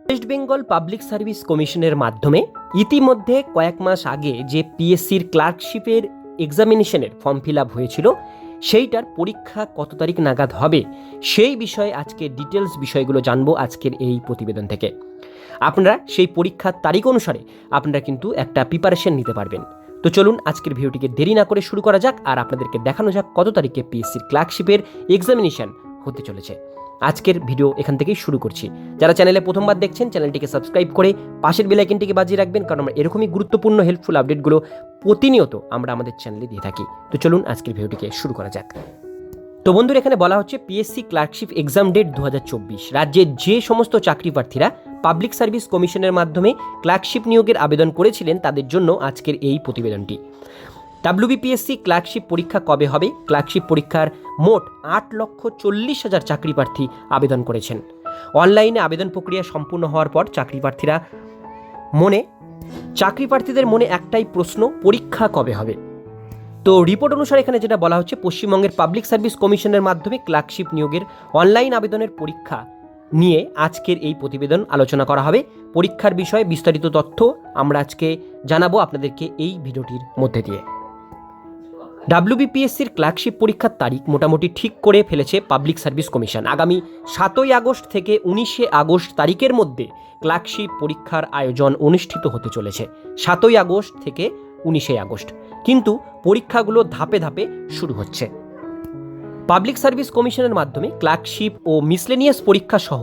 West Bengal public service কমিশনের মাধ্যমে ইতিমধ্যে কয়েক মাস আগে যে পিএসসির ক্লার্কশিপের এক্সামিনেশনের ফর্ম ফিল আপ হয়েছিল সেইটার পরীক্ষা কত তারিখ নাগাদ হবে সেই বিষয়ে আজকে ডিটেলস বিষয়গুলো জানবো আজকের এই প্রতিবেদন থেকে। আপনারা সেই পরীক্ষার তারিখ অনুসারে আপনারা কিন্তু একটা প্রিপারেশন নিতে পারবেন। তো চলুন আজকের ভিডিওটিকে দেরি না করে শুরু করা যাক, আর আপনাদেরকে দেখানো যাক কত তারিখে পিএসসির ক্লার্কশিপের এক্সামিনেশন হতে চলেছে। আজকের ভিডিও এখান থেকেই শুরু করছি। যারা চ্যানেলে প্রথমবার দেখছেন চ্যানেলটিকে সাবস্ক্রাইব করে পাশের বেল আইকনটিকে বাজিয়ে রাখবেন, কারণ আমরা এরকমই গুরুত্বপূর্ণ হেল্পফুল আপডেটগুলো প্রতিনিয়ত আমরা আমাদের চ্যানেলে দিয়ে থাকি। তো চলুন আজকের ভিডিওটিকে শুরু করা যাক। তো বন্ধুরা, এখানে বলা হচ্ছে পিএসসি ক্লার্কশিপ এক্সাম ডেট 2024। রাজ্যের যে সমস্ত চাকরি প্রার্থীরা পাবলিক সার্ভিস কমিশনের মাধ্যমে ক্লার্কশিপ নিয়োগের আবেদন করেছিলেন তাদের জন্য আজকের এই প্রতিবেদনটি। ডাব্লিউবিপিএসসি ক্লার্কশিপ পরীক্ষা কবে হবে? ক্লার্কশিপ পরীক্ষার মোট 8,40,000 চাকরি প্রার্থী আবেদন করেছেন। অনলাইনে আবেদন প্রক্রিয়া সম্পূর্ণ হওয়ার পর চাকরি প্রার্থীদের মনে একটাই প্রশ্ন, পরীক্ষা কবে হবে? তো রিপোর্ট অনুসারে এখানে যেটা বলা হচ্ছে, পশ্চিমবঙ্গের পাবলিক সার্ভিস কমিশনের মাধ্যমে ক্লার্কশিপ নিয়োগের অনলাইন আবেদনের পরীক্ষা নিয়ে আজকের এই প্রতিবেদন আলোচনা করা হবে। পরীক্ষার বিষয়ে বিস্তারিত তথ্য আমরা আজকে জানাবো আপনাদেরকে এই ভিডিওটির মধ্যে দিয়ে। ডাব্লিউবিপিএসসির ক্লার্কশিপ পরীক্ষার তারিখ মোটামুটি ঠিক করে ফেলেছে পাবলিক সার্ভিস কমিশন। আগামী 7ই আগস্ট থেকে 19শে আগস্ট তারিখের মধ্যে ক্লার্কশিপ পরীক্ষার আয়োজন অনুষ্ঠিত হতে চলেছে। 7ই আগস্ট থেকে 19শে আগস্ট, কিন্তু পরীক্ষাগুলো ধাপে ধাপে শুরু হচ্ছে। পাবলিক সার্ভিস কমিশনের মাধ্যমে ক্লার্কশিপ ও মিসলেনিয়াস পরীক্ষা সহ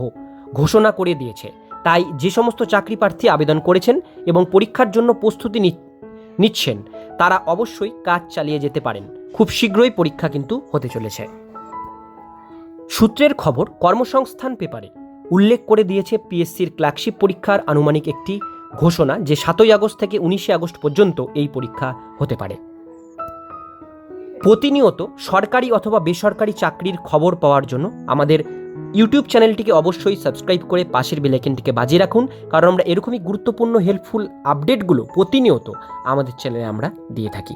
ঘোষণা করে দিয়েছে। তাই যে সমস্ত চাকরি প্রার্থী আবেদন করেছেন এবং পরীক্ষার জন্য প্রস্তুতি নিচ্ছেন তারা অবশ্যই কাজ চালিয়ে যেতে পারেন। খুব শীঘ্রই পরীক্ষা কিন্তু হতে চলেছে। সূত্রের খবর, কর্মসংস্থান পেপারে উল্লেখ করে দিয়েছে পিএসসির ক্লার্কশিপ পরীক্ষার আনুমানিক একটি ঘোষণা যে 7ই আগস্ট থেকে 19শে আগস্ট পর্যন্ত এই পরীক্ষা হতে পারে। প্রতিনিয়ত সরকারি অথবা বেসরকারি চাকরির খবর পাওয়ার জন্য আমাদের ইউটিউব চ্যানেলটিকে অবশ্যই সাবস্ক্রাইব করে পাশের বেল আইকনটিকে বাজিয়ে রাখুন, কারণ আমরা এরকমই গুরুত্বপূর্ণ হেল্পফুল আপডেটগুলো প্রতিনিয়ত আমাদের চ্যানেলে আমরা দিয়ে থাকি।